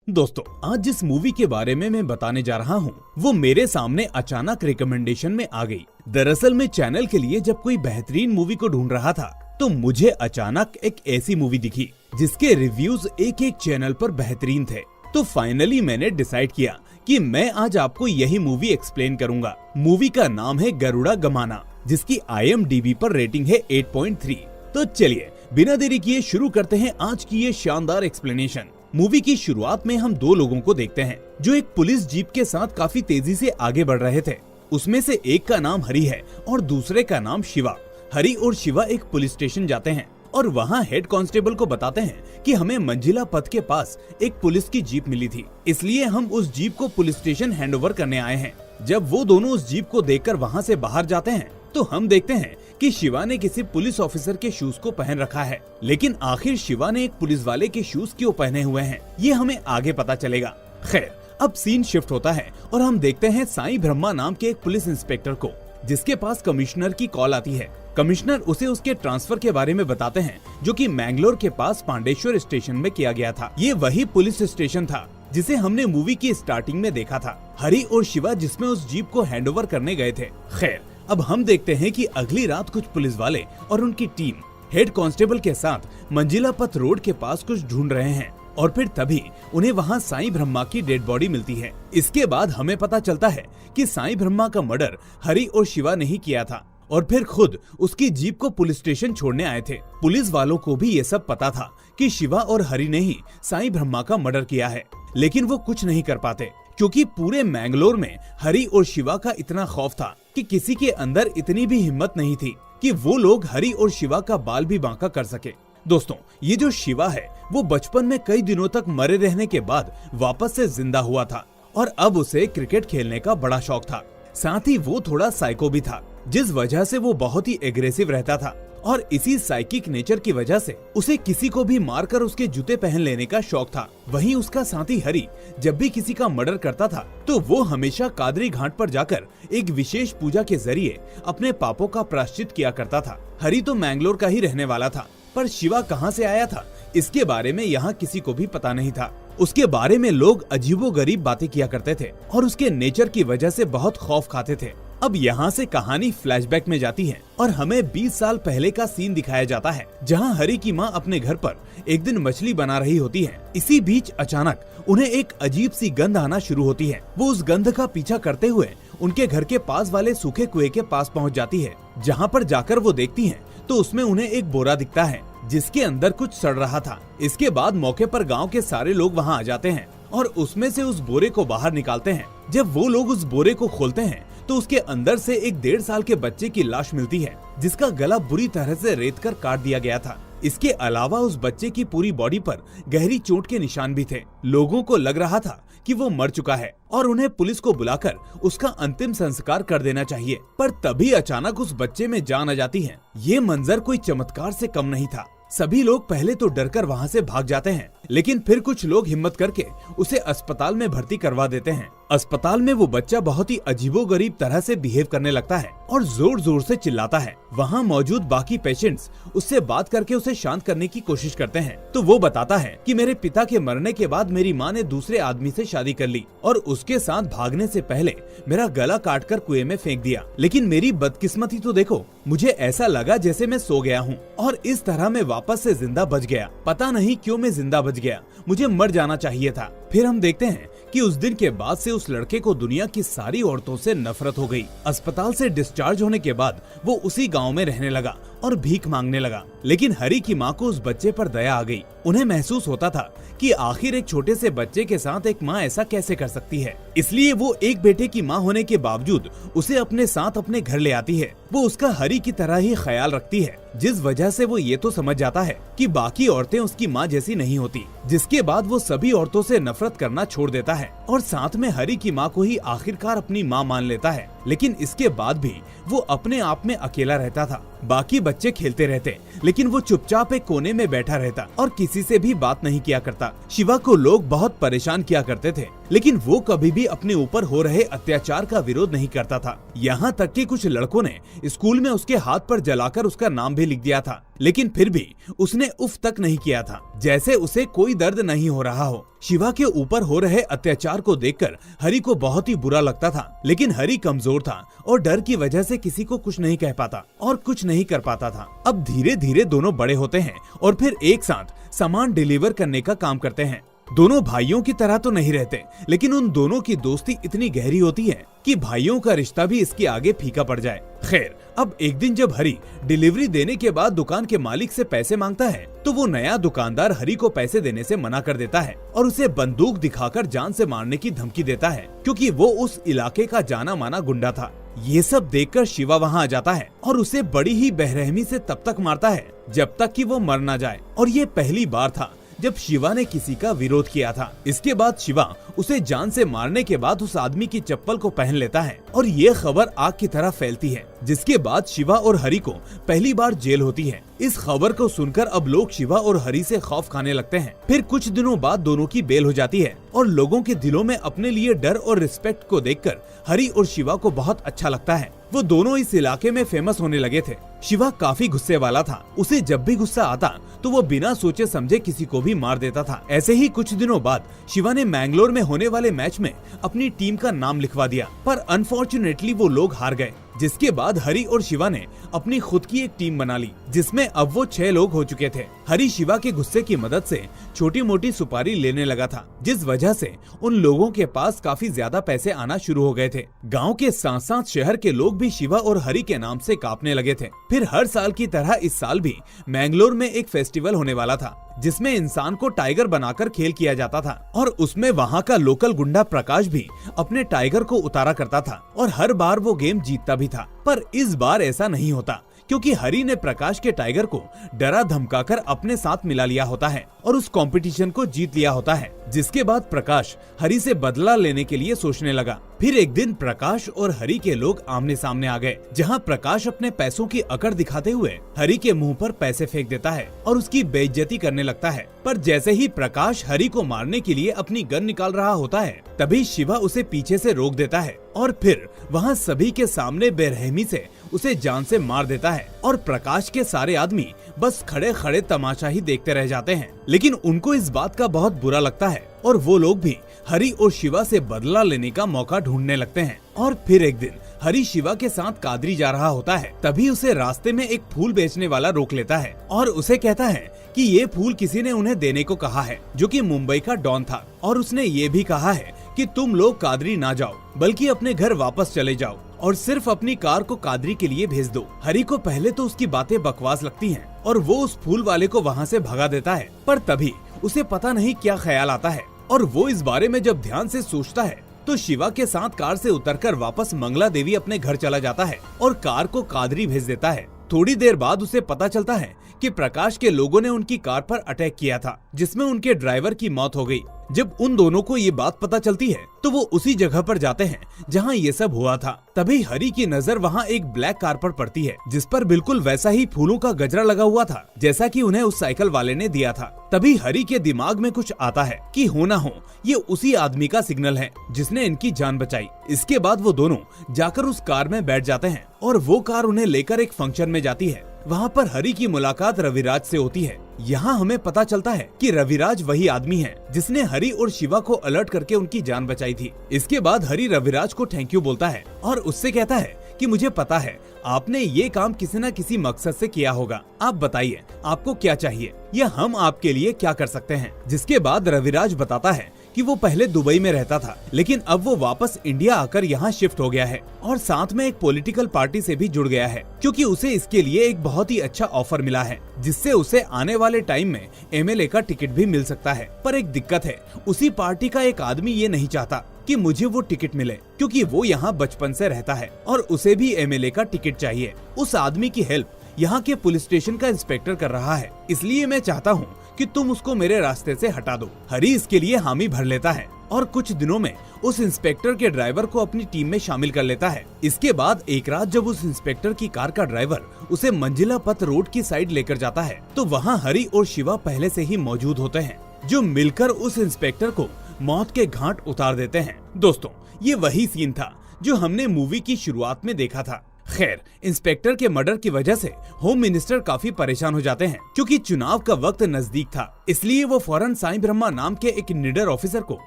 दोस्तों, आज जिस मूवी के बारे में मैं बताने जा रहा हूँ वो मेरे सामने अचानक रिकमेंडेशन में आ गई। दरअसल मैं चैनल के लिए जब कोई बेहतरीन मूवी को ढूंढ रहा था तो मुझे अचानक एक ऐसी मूवी दिखी जिसके रिव्यूज एक एक चैनल पर बेहतरीन थे। तो फाइनली मैंने डिसाइड किया कि मैं आज आपको यही मूवी एक्सप्लेन करूंगा। मूवी का नाम है गरुड़ा गमाना, जिसकी IMDb पर रेटिंग है 8.3। तो चलिए बिना देरी किए शुरू करते हैं आज की ये शानदार एक्सप्लेनेशन। मूवी की शुरुआत में हम दो लोगों को देखते हैं जो एक पुलिस जीप के साथ काफी तेजी से आगे बढ़ रहे थे। उसमें से एक का नाम हरी है और दूसरे का नाम शिवा। हरी और शिवा एक पुलिस स्टेशन जाते हैं और वहाँ हेड कांस्टेबल को बताते हैं कि हमें मंजिला पथ के पास एक पुलिस की जीप मिली थी, इसलिए हम उस जीप को पुलिस स्टेशन हैंडओवर करने आए हैं। जब वो दोनों उस जीप को देखकर वहाँ से बाहर जाते हैं तो हम देखते हैं कि शिवा ने किसी पुलिस ऑफिसर के शूज को पहन रखा है, लेकिन आखिर शिवा ने एक पुलिस वाले के शूज क्यों पहने हुए हैं ये हमें आगे पता चलेगा। खैर, अब सीन शिफ्ट होता है और हम देखते हैं साईं ब्रह्मा नाम के एक पुलिस इंस्पेक्टर को, जिसके पास कमिश्नर की कॉल आती है। कमिश्नर उसे उसके ट्रांसफर के बारे में बताते हैं जो कि मैंगलोर के पास पांडेश्वर स्टेशन में किया गया था। ये वही पुलिस स्टेशन था जिसे हमने मूवी की स्टार्टिंग में देखा था, हरी और शिवा जिसमें उस जीप को हैंडओवर करने गए थे। खैर, अब हम देखते हैं कि अगली रात कुछ पुलिस वाले और उनकी टीम हेड कांस्टेबल के साथ मंजिला पथ रोड के पास कुछ ढूंढ रहे हैं और फिर तभी उन्हें वहां साईं ब्रह्मा की डेड बॉडी मिलती है। इसके बाद हमें पता चलता है कि साईं ब्रह्मा का मर्डर हरी और शिवा ने ही किया था और फिर खुद उसकी जीप को पुलिस स्टेशन छोड़ने आए थे। पुलिस वालों को भी ये सब पता था कि शिवा और हरी ने ही साईं ब्रह्मा का मर्डर किया है, लेकिन वो कुछ नहीं कर पाते क्योंकि पूरे मैंगलोर में हरी और शिवा का इतना खौफ था कि किसी के अंदर इतनी भी हिम्मत नहीं थी कि वो लोग हरी और शिवा का बाल भी बांका कर सके। दोस्तों, ये जो शिवा है वो बचपन में कई दिनों तक मरे रहने के बाद वापस से जिंदा हुआ था और अब उसे क्रिकेट खेलने का बड़ा शौक था। साथ ही वो थोड़ा साइको भी था, जिस वजह से वो बहुत ही एग्रेसिव रहता था और इसी साइकिक नेचर की वजह से उसे किसी को भी मारकर उसके जूते पहन लेने का शौक था। वहीं उसका साथी हरी जब भी किसी का मर्डर करता था तो वो हमेशा कादरी घाट पर जाकर एक विशेष पूजा के जरिए अपने पापों का प्रायश्चित किया करता था। हरी तो मैंगलोर का ही रहने वाला था, पर शिवा कहाँ से आया था इसके बारे में यहाँ किसी को भी पता नहीं था। उसके बारे में लोग अजीबोगरीब बातें किया करते थे और उसके नेचर की वजह से बहुत खौफ खाते थे। अब यहाँ से कहानी फ्लैशबैक में जाती है और हमें 20 साल पहले का सीन दिखाया जाता है, जहाँ हरी की माँ अपने घर पर एक दिन मछली बना रही होती है। इसी बीच अचानक उन्हें एक अजीब सी गंध आना शुरू होती है। वो उस गंध का पीछा करते हुए उनके घर के पास वाले सूखे कुएं के पास पहुँच जाती है, जहाँ पर जाकर वो देखती है तो उसमें उन्हें एक बोरा दिखता है जिसके अंदर कुछ सड़ रहा था। इसके बाद मौके पर गांव के सारे लोग वहां आ जाते हैं और उसमें से उस बोरे को बाहर निकालते हैं। जब वो लोग उस बोरे को खोलते हैं तो उसके अंदर से एक 1.5 साल के बच्चे की लाश मिलती है, जिसका गला बुरी तरह से रेत कर काट दिया गया था। इसके अलावा उस बच्चे की पूरी बॉडी पर गहरी चोट के निशान भी थे। लोगों को लग रहा था कि वो मर चुका है और उन्हें पुलिस को बुलाकर उसका अंतिम संस्कार कर देना चाहिए, पर तभी अचानक उस बच्चे में जान आ जाती है। ये मंजर कोई चमत्कार से कम नहीं था। सभी लोग पहले तो डरकर वहाँ से भाग जाते हैं, लेकिन फिर कुछ लोग हिम्मत करके उसे अस्पताल में भर्ती करवा देते हैं। अस्पताल में वो बच्चा बहुत ही अजीबोगरीब तरह से बिहेव करने लगता है और जोर जोर से चिल्लाता है। वहाँ मौजूद बाकी पेशेंट्स उससे बात करके उसे शांत करने की कोशिश करते हैं तो वो बताता है कि मेरे पिता के मरने के बाद मेरी माँ ने दूसरे आदमी से शादी कर ली और उसके साथ भागने से पहले मेरा गला काट कर कुएं में फेंक दिया, लेकिन मेरी बदकिस्मती तो देखो, मुझे ऐसा लगा जैसे मैं सो गया हूँ और इस तरह मैं वापस से जिंदा बच गया। पता नहीं क्यों मैं जिंदा बच गया, मुझे मर जाना चाहिए था। फिर हम देखते हैं कि उस दिन के बाद से उस लड़के को दुनिया की सारी औरतों से नफरत हो गई। अस्पताल से डिस्चार्ज होने के बाद वो उसी गांव में रहने लगा और भीख मांगने लगा, लेकिन हरी की माँ को उस बच्चे पर दया आ गई। उन्हें महसूस होता था कि आखिर एक छोटे से बच्चे के साथ एक माँ ऐसा कैसे कर सकती है, इसलिए वो एक बेटे की माँ होने के बावजूद उसे अपने साथ अपने घर ले आती है। वो उसका हरी की तरह ही ख्याल रखती है, जिस वजह से वो ये तो समझ जाता है कि बाकी औरतें उसकी माँ जैसी नहीं होती, जिसके बाद वो सभी औरतों से नफरत करना छोड़ देता है और साथ में हरी की माँ को ही आखिरकार अपनी माँ मान लेता है। लेकिन इसके बाद भी वो अपने आप में अकेला रहता था। बाकी बच्चे खेलते रहते, लेकिन वो चुपचाप एक कोने में बैठा रहता और किसी से भी बात नहीं किया करता। शिवा को लोग बहुत परेशान किया करते थे, लेकिन वो कभी भी अपने ऊपर हो रहे अत्याचार का विरोध नहीं करता था। यहाँ तक कि कुछ लड़कों ने स्कूल में उसके हाथ पर जलाकर उसका नाम भी लिख दिया था। लेकिन फिर भी उसने उफ तक नहीं किया था, जैसे उसे कोई दर्द नहीं हो रहा हो। शिवा के ऊपर हो रहे अत्याचार को देखकर हरी को बहुत ही बुरा लगता था, लेकिन हरी कमजोर था और डर की वजह से किसी को कुछ नहीं कह पाता और कुछ नहीं कर पाता था। अब धीरे धीरे दोनों बड़े होते हैं और फिर एक साथ सामान डिलीवर करने का काम करते हैं। दोनों भाइयों की तरह तो नहीं रहते, लेकिन उन दोनों की दोस्ती इतनी गहरी होती है कि भाइयों का रिश्ता भी इसके आगे फीका पड़ जाए। खैर, अब एक दिन जब हरी डिलीवरी देने के बाद दुकान के मालिक से पैसे मांगता है, तो वो नया दुकानदार हरी को पैसे देने से मना कर देता है और उसे बंदूक दिखाकर जान से मारने की धमकी देता है, क्योंकि वो उस इलाके का जाना माना गुंडा था। ये सब देखकर शिवा वहाँ आ जाता है और उसे बड़ी ही बेरहमी से तब तक मारता है जब तक कि वो मर न जाए। और ये पहली बार था जब शिवा ने किसी का विरोध किया था। इसके बाद शिवा उसे जान से मारने के बाद उस आदमी की चप्पल को पहन लेता है और ये खबर आग की तरह फैलती है, जिसके बाद शिवा और हरी को पहली बार जेल होती है। इस खबर को सुनकर अब लोग शिवा और हरी से खौफ खाने लगते हैं। फिर कुछ दिनों बाद दोनों की बेल हो जाती है और लोगों के दिलों में अपने लिए डर और रिस्पेक्ट को देखकर हरी और शिवा को बहुत अच्छा लगता है। वो दोनों इस इलाके में फेमस होने लगे थे। शिवा काफी गुस्से वाला था, उसे जब भी गुस्सा आता तो वो बिना सोचे समझे किसी को भी मार देता था। ऐसे ही कुछ दिनों बाद शिवा ने मैंगलोर में होने वाले मैच में अपनी टीम का नाम लिखवा दिया, पर अनफॉर्चुनेटली वो लोग हार गए। जिसके बाद हरी और शिवा ने अपनी खुद की एक टीम बना ली, जिसमें अब वो 6 लोग हो चुके थे। हरी शिवा के गुस्से की मदद से छोटी मोटी सुपारी लेने लगा था, जिस वजह से उन लोगों के पास काफी ज्यादा पैसे आना शुरू हो गए थे। गांव के साथ साथ शहर के लोग भी शिवा और हरी के नाम से कांपने लगे थे। फिर हर साल की तरह इस साल भी मैंगलोर में एक फेस्टिवल होने वाला था, जिसमें इंसान को टाइगर बनाकर खेल किया जाता था और उसमें वहाँ का लोकल गुंडा प्रकाश भी अपने टाइगर को उतारा करता था और हर बार वो गेम जीतता भी था। पर इस बार ऐसा नहीं होता, क्योंकि हरी ने प्रकाश के टाइगर को डरा धमकाकर अपने साथ मिला लिया होता है और उस कंपटीशन को जीत लिया होता है। जिसके बाद प्रकाश हरी से बदला लेने के लिए सोचने लगा। फिर एक दिन प्रकाश और हरी के लोग आमने सामने आ गए, जहां प्रकाश अपने पैसों की अकड़ दिखाते हुए हरी के मुंह पर पैसे फेंक देता है और उसकी बेइज्जती करने लगता है। पर जैसे ही प्रकाश हरी को मारने के लिए अपनी गन निकाल रहा होता है, तभी शिवा उसे पीछे से रोक देता है और फिर वहाँ सभी के सामने बेरहमी से उसे जान से मार देता है। और प्रकाश के सारे आदमी बस खड़े खड़े तमाशा ही देखते रह जाते हैं, लेकिन उनको इस बात का बहुत बुरा लगता है और वो लोग भी हरी और शिवा से बदला लेने का मौका ढूंढने लगते हैं। और फिर एक दिन हरी शिवा के साथ कादरी जा रहा होता है, तभी उसे रास्ते में एक फूल बेचने वाला रोक लेता है और उसे कहता है कि ये फूल किसी ने उन्हें देने को कहा है, जो कि मुंबई का डॉन था, और उसने ये भी कहा है कि तुम लोग कादरी ना जाओ, बल्कि अपने घर वापस चले जाओ और सिर्फ अपनी कार को कादरी के लिए भेज दो। हरी को पहले तो उसकी बातें बकवास लगती हैं और वो उस फूल वाले को वहाँ से भगा देता है, पर तभी उसे पता नहीं क्या ख्याल आता है और वो इस बारे में जब ध्यान से सोचता है तो शिवा के साथ कार से उतरकर वापस मंगला देवी अपने घर चला जाता है और कार को कादरी भेज देता है। थोड़ी देर बाद उसे पता चलता है कि प्रकाश के लोगों ने उनकी कार पर अटैक किया था, जिसमें उनके ड्राइवर की मौत हो गई। जब उन दोनों को ये बात पता चलती है तो वो उसी जगह पर जाते हैं जहां ये सब हुआ था। तभी हरी की नजर वहां एक ब्लैक कार पर पड़ती है, जिस पर बिल्कुल वैसा ही फूलों का गजरा लगा हुआ था जैसा कि उन्हें उस साइकिल वाले ने दिया था। तभी हरी के दिमाग में कुछ आता है कि हो ना हो ये उसी आदमी का सिग्नल है जिसने इनकी जान बचाई। इसके बाद वो दोनों जाकर उस कार में बैठ जाते हैं और वो कार उन्हें लेकर एक फंक्शन में जाती है। वहाँ पर हरी की मुलाकात रविराज से होती है। यहाँ हमें पता चलता है कि रविराज वही आदमी है जिसने हरी और शिवा को अलर्ट करके उनकी जान बचाई थी। इसके बाद हरी रविराज को थैंक यू बोलता है और उससे कहता है कि मुझे पता है आपने ये काम किसी न किसी मकसद से किया होगा। आप बताइए आपको क्या चाहिए या हम आपके लिए क्या कर सकते हैं। जिसके बाद रविराज बताता है कि वो पहले दुबई में रहता था, लेकिन अब वो वापस इंडिया आकर यहाँ शिफ्ट हो गया है और साथ में एक पॉलिटिकल पार्टी से भी जुड़ गया है, क्योंकि उसे इसके लिए एक बहुत ही अच्छा ऑफर मिला है, जिससे उसे आने वाले टाइम में एमएलए का टिकट भी मिल सकता है। पर एक दिक्कत है, उसी पार्टी का एक आदमी ये नहीं चाहता कि मुझे वो टिकट मिले, क्योंकि वो यहाँ बचपन से रहता है और उसे भी एमएलए का टिकट चाहिए। उस आदमी की हेल्प यहाँ के पुलिस स्टेशन का इंस्पेक्टर कर रहा है, इसलिए मैं चाहता हूँ कि तुम उसको मेरे रास्ते से हटा दो। हरी इसके लिए हामी भर लेता है और कुछ दिनों में उस इंस्पेक्टर के ड्राइवर को अपनी टीम में शामिल कर लेता है। इसके बाद एक रात जब उस इंस्पेक्टर की कार का ड्राइवर उसे मंजिला पथ रोड की साइड लेकर जाता है, तो वहाँ हरी और शिवा पहले से ही मौजूद होते हैं, जो मिलकर उस इंस्पेक्टर को मौत के घाट उतार देते हैं। दोस्तों, ये वही सीन था जो हमने मूवी की शुरुआत में देखा था। खैर, इंस्पेक्टर के मर्डर की वजह से होम मिनिस्टर काफी परेशान हो जाते हैं, क्योंकि चुनाव का वक्त नजदीक था। इसलिए वो फौरन साईं ब्रह्मा नाम के एक निडर ऑफिसर को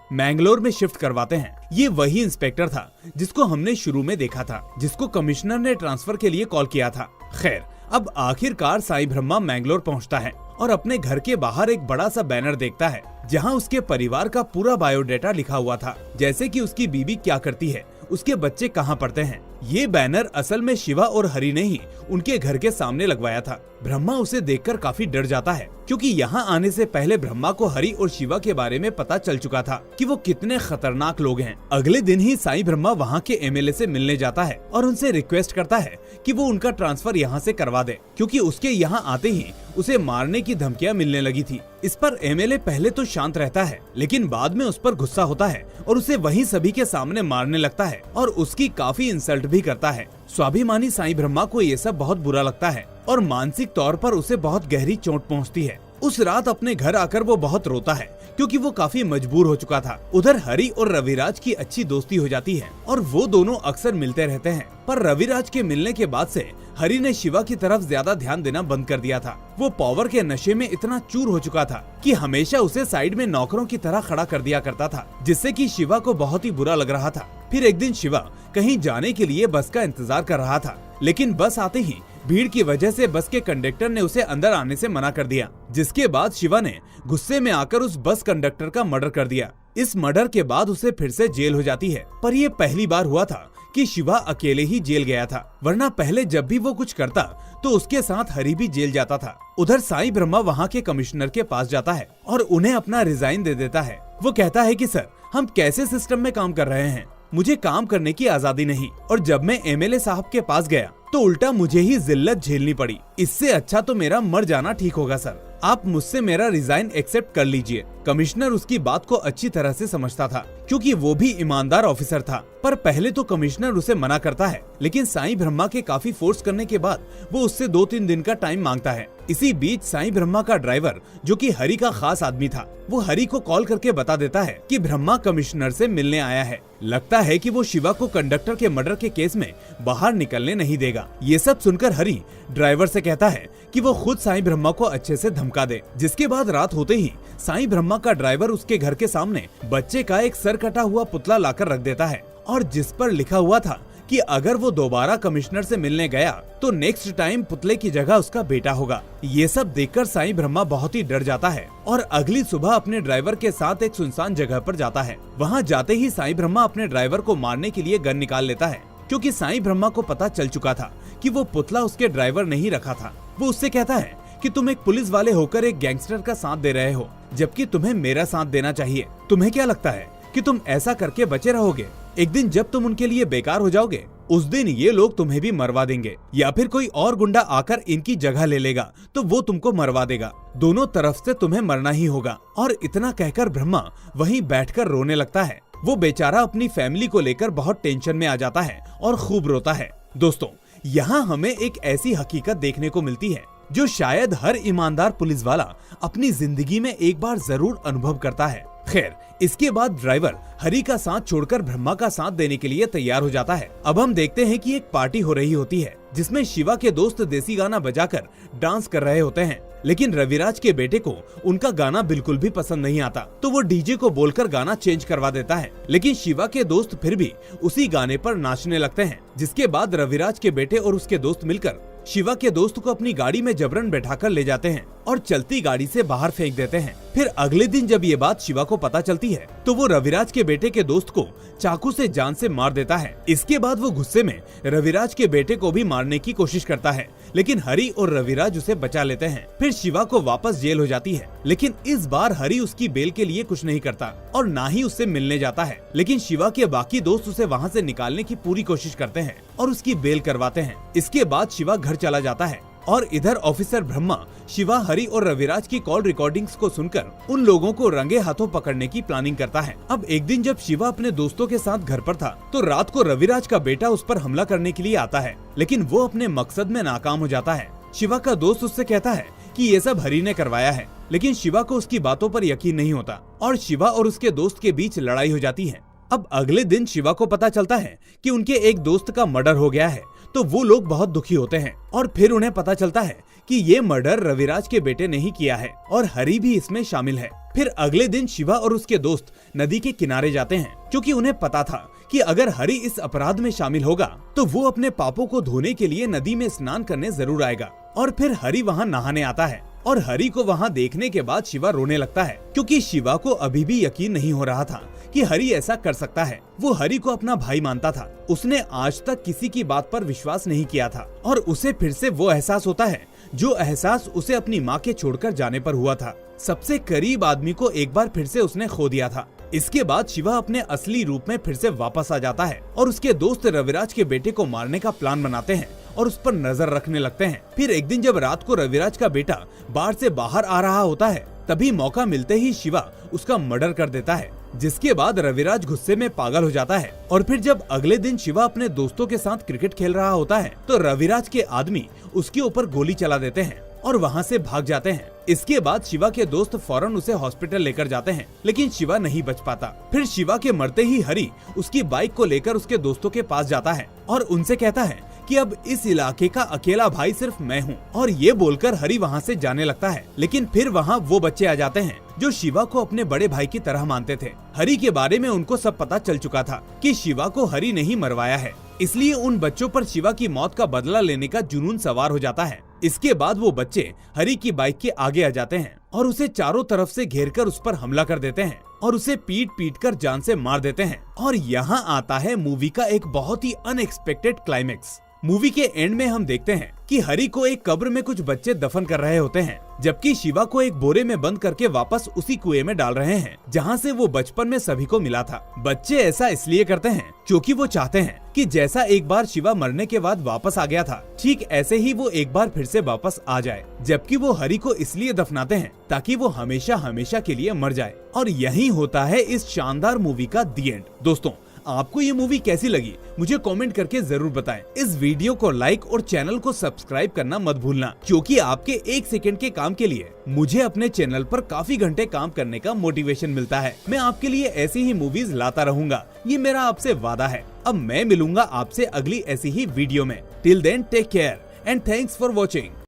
मैंगलोर में शिफ्ट करवाते हैं। ये वही इंस्पेक्टर था जिसको हमने शुरू में देखा था, जिसको कमिश्नर ने ट्रांसफर के लिए कॉल किया था। खैर, अब आखिरकार साईं ब्रह्मा मैंगलोर पहुँचता है और अपने घर के बाहर एक बड़ा सा बैनर देखता है, जहाँ उसके परिवार का पूरा बायोडाटा लिखा हुआ था, जैसे कि उसकी बीवी क्या करती है, उसके बच्चे कहाँ पढ़ते हैं। ये बैनर असल में शिवा और हरि ने ही उनके घर के सामने लगवाया था। ब्रह्मा उसे देखकर काफी डर जाता है, क्योंकि यहाँ आने से पहले ब्रह्मा को हरि और शिवा के बारे में पता चल चुका था कि वो कितने खतरनाक लोग हैं। अगले दिन ही साईं ब्रह्मा वहाँ के एमएलए से मिलने जाता है और उनसे रिक्वेस्ट करता है कि वो उनका ट्रांसफर यहाँ से करवा दे, क्योंकि उसके यहाँ आते ही उसे मारने की धमकियाँ मिलने लगी थी। इस पर एमएलए पहले तो शांत रहता है, लेकिन बाद में उस पर गुस्सा होता है और उसे वहीं सभी के सामने मारने लगता है और उसकी काफी इंसल्ट भी करता है। स्वाभिमानी साईं ब्रह्मा को ये सब बहुत बुरा लगता है और मानसिक तौर पर उसे बहुत गहरी चोट पहुंचती है। उस रात अपने घर आकर वो बहुत रोता है, क्योंकि वो काफी मजबूर हो चुका था। उधर हरि और रविराज की अच्छी दोस्ती हो जाती है और वो दोनों अक्सर मिलते रहते हैं। पर रविराज के मिलने के बाद से हरि ने शिवा की तरफ ज्यादा ध्यान देना बंद कर दिया था। वो पावर के नशे में इतना चूर हो चुका था कि हमेशा उसे साइड में नौकरों की तरह खड़ा कर दिया करता था, जिससे कि शिवा को बहुत ही बुरा लग रहा था। फिर एक दिन शिवा कहीं जाने के लिए बस का इंतजार कर रहा था, लेकिन बस आते ही भीड़ की वजह से बस के कंडक्टर ने उसे अंदर आने से मना कर दिया, जिसके बाद शिवा ने गुस्से में आकर उस बस कंडक्टर का मर्डर कर दिया। इस मर्डर के बाद उसे फिर से जेल हो जाती है, पर ये पहली बार हुआ था कि शिवा अकेले ही जेल गया था, वरना पहले जब भी वो कुछ करता तो उसके साथ हरि भी जेल जाता था। उधर साईं ब्रह्मा वहाँ के कमिश्नर के पास जाता है और उन्हें अपना रिजाइन दे देता है। वो कहता है कि सर, हम कैसे सिस्टम में काम कर रहे हैं, मुझे काम करने की आजादी नहीं, और जब मैं एमएलए साहब के पास गया तो उल्टा मुझे ही जिल्लत झेलनी पड़ी। इससे अच्छा तो मेरा मर जाना ठीक होगा सर, आप मुझसे मेरा रिजाइन एक्सेप्ट कर लीजिए। कमिश्नर उसकी बात को अच्छी तरह से समझता था, क्योंकि वो भी ईमानदार ऑफिसर था। पर पहले तो कमिश्नर उसे मना करता है, लेकिन साईं ब्रह्मा के काफी फोर्स करने के बाद वो उससे 2-3 दिन का टाइम मांगता है। इसी बीच साईं ब्रह्मा का ड्राइवर, जो कि हरि का खास आदमी था, वो हरि को कॉल करके बता देता है कि ब्रह्मा कमिश्नर से मिलने आया है। लगता है कि वो शिवा को कंडक्टर के मर्डर के केस में बाहर निकलने नहीं देगा। ये सब सुनकर हरि ड्राइवर से कहता है कि वो खुद साईं ब्रह्मा को अच्छे से धमका दे। जिसके बाद रात होते ही साईं ब्रह्मा का ड्राइवर उसके घर के सामने बच्चे का एक सर कटा हुआ पुतला लाकर रख देता है, और जिस पर लिखा हुआ था कि अगर वो दोबारा कमिश्नर से मिलने गया तो नेक्स्ट टाइम पुतले की जगह उसका बेटा होगा। ये सब देखकर साईं ब्रह्मा बहुत ही डर जाता है और अगली सुबह अपने ड्राइवर के साथ एक सुनसान जगह पर जाता है। वहाँ जाते ही साईं ब्रह्मा अपने ड्राइवर को मारने के लिए गन निकाल लेता है, क्योंकि साईं ब्रह्मा को पता चल चुका था कि वो पुतला उसके ड्राइवर ने ही रखा था। वो उससे कहता है कि तुम एक पुलिस वाले होकर एक गैंगस्टर का साथ दे रहे हो, जबकि तुम्हें मेरा साथ देना चाहिए। तुम्हें क्या लगता है कि तुम ऐसा करके बचे रहोगे? एक दिन जब तुम उनके लिए बेकार हो जाओगे, उस दिन ये लोग तुम्हें भी मरवा देंगे, या फिर कोई और गुंडा आकर इनकी जगह ले लेगा तो वो तुमको मरवा देगा। दोनों तरफ से तुम्हें मरना ही होगा। और इतना कहकर ब्रह्मा वहीं बैठकर रोने लगता है। वो बेचारा अपनी फैमिली को लेकर बहुत टेंशन में आ जाता है और खूब रोता है। दोस्तों, यहाँ हमें एक ऐसी हकीकत देखने को मिलती है जो शायद हर ईमानदार पुलिस वाला अपनी जिंदगी में एक बार जरूर अनुभव करता है। खैर, इसके बाद ड्राइवर हरि का साथ छोड़कर ब्रह्मा का साथ देने के लिए तैयार हो जाता है। अब हम देखते हैं कि एक पार्टी हो रही होती है, जिसमें शिवा के दोस्त देसी गाना बजाकर डांस कर रहे होते हैं, लेकिन रविराज के बेटे को उनका गाना बिल्कुल भी पसंद नहीं आता, तो वो डीजे को बोलकर गाना चेंज करवा देता है। लेकिन शिवा के दोस्त फिर भी उसी गाने पर नाचने लगते हैं। जिसके बाद रविराज के बेटे और उसके दोस्त मिलकर शिवा के दोस्त को अपनी गाड़ी में जबरन बैठाकर ले जाते हैं और चलती गाड़ी से बाहर फेंक देते हैं। फिर अगले दिन जब ये बात शिवा को पता चलती है तो वो रविराज के बेटे के दोस्त को चाकू से जान से मार देता है। इसके बाद वो गुस्से में रविराज के बेटे को भी मारने की कोशिश करता है, लेकिन हरि और रविराज उसे बचा लेते हैं। फिर शिवा को वापस जेल हो जाती है, लेकिन इस बार हरि उसकी बेल के लिए कुछ नहीं करता और ना ही उससे मिलने जाता है। लेकिन शिवा के बाकी दोस्त उसे वहाँ से निकालने की पूरी कोशिश करते हैं और उसकी बेल करवाते हैं। इसके बाद शिवा घर चला जाता है और इधर ऑफिसर ब्रह्मा शिवा, हरि और रविराज की कॉल रिकॉर्डिंग्स को सुनकर उन लोगों को रंगे हाथों पकड़ने की प्लानिंग करता है। अब एक दिन जब शिवा अपने दोस्तों के साथ घर पर था तो रात को रविराज का बेटा उस पर हमला करने के लिए आता है, लेकिन वो अपने मकसद में नाकाम हो जाता है। शिवा का दोस्त उससे कहता है कि ये सब हरि ने करवाया है, लेकिन शिवा को उसकी बातों पर यकीन नहीं होता और शिवा और उसके दोस्त के बीच लड़ाई हो जाती है। अब अगले दिन शिवा को पता चलता है कि उनके एक दोस्त का मर्डर हो गया है, तो वो लोग बहुत दुखी होते हैं और फिर उन्हें पता चलता है कि ये मर्डर रविराज के बेटे ने ही किया है और हरी भी इसमें शामिल है। फिर अगले दिन शिवा और उसके दोस्त नदी के किनारे जाते हैं क्योंकि उन्हें पता था कि अगर हरी इस अपराध में शामिल होगा तो वो अपने पापों को धोने के लिए नदी में स्नान करने जरूर आएगा। और फिर हरी वहाँ नहाने आता है और हरी को वहाँ देखने के बाद शिवा रोने लगता है क्योंकि शिवा को अभी भी यकीन नहीं हो रहा था कि हरी ऐसा कर सकता है। वो हरी को अपना भाई मानता था, उसने आज तक किसी की बात पर विश्वास नहीं किया था और उसे फिर से वो एहसास होता है जो एहसास उसे अपनी माँ के छोड़कर जाने पर हुआ था। सबसे करीब आदमी को एक बार फिर से उसने खो दिया था। इसके बाद शिवा अपने असली रूप में फिर से वापस आ जाता है और उसके दोस्त रविराज के बेटे को मारने का प्लान बनाते हैं और उस पर नजर रखने लगते हैं। फिर एक दिन जब रात को रविराज का बेटा बार से बाहर आ रहा होता है, तभी मौका मिलते ही शिवा उसका मर्डर कर देता है, जिसके बाद रविराज गुस्से में पागल हो जाता है। और फिर जब अगले दिन शिवा अपने दोस्तों के साथ क्रिकेट खेल रहा होता है तो रविराज के आदमी उसके ऊपर गोली चला देते हैं और वहाँ से भाग जाते हैं। इसके बाद शिवा के दोस्त फौरन उसे हॉस्पिटल लेकर जाते हैं, लेकिन शिवा नहीं बच पाता। फिर शिवा के मरते ही हरी उसकी बाइक को लेकर उसके दोस्तों के पास जाता है और उनसे कहता है कि अब इस इलाके का अकेला भाई सिर्फ मैं हूँ, और ये बोलकर हरी वहाँ से जाने लगता है। लेकिन फिर वहाँ वो बच्चे आ जाते हैं जो शिवा को अपने बड़े भाई की तरह मानते थे। हरी के बारे में उनको सब पता चल चुका था कि शिवा को हरी नहीं मरवाया है, इसलिए उन बच्चों पर शिवा की मौत का बदला लेने का जुनून सवार हो जाता है। इसके बाद वो बच्चे हरी की बाइक के आगे आ जाते हैं और उसे चारों तरफ से घेरकर उस पर हमला कर देते हैं और उसे पीट पीट कर जान से मार देते हैं। और यहाँ आता है मूवी का एक बहुत ही अनएक्सपेक्टेड क्लाइमेक्स। मूवी के एंड में हम देखते हैं कि हरी को एक कब्र में कुछ बच्चे दफन कर रहे होते हैं, जबकि शिवा को एक बोरे में बंद करके वापस उसी कुएं में डाल रहे हैं जहां से वो बचपन में सभी को मिला था। बच्चे ऐसा इसलिए करते हैं क्योंकि वो चाहते हैं कि जैसा एक बार शिवा मरने के बाद वापस आ गया था, ठीक ऐसे ही वो एक बार फिर से वापस आ जाए। जबकि वो हरी को इसलिए दफनाते हैं ताकि वो हमेशा हमेशा के लिए मर जाए। और यही होता है इस शानदार मूवी का दी एंड। दोस्तों, आपको ये मूवी कैसी लगी मुझे कमेंट करके जरूर बताएं। इस वीडियो को लाइक और चैनल को सब्सक्राइब करना मत भूलना, क्योंकि आपके 1 सेकंड के काम के लिए मुझे अपने चैनल पर काफी घंटे काम करने का मोटिवेशन मिलता है। मैं आपके लिए ऐसी ही मूवीज लाता रहूंगा, ये मेरा आपसे वादा है। अब मैं मिलूंगा आपसे अगली ऐसी ही वीडियो में। Till then take care and thanks for watching.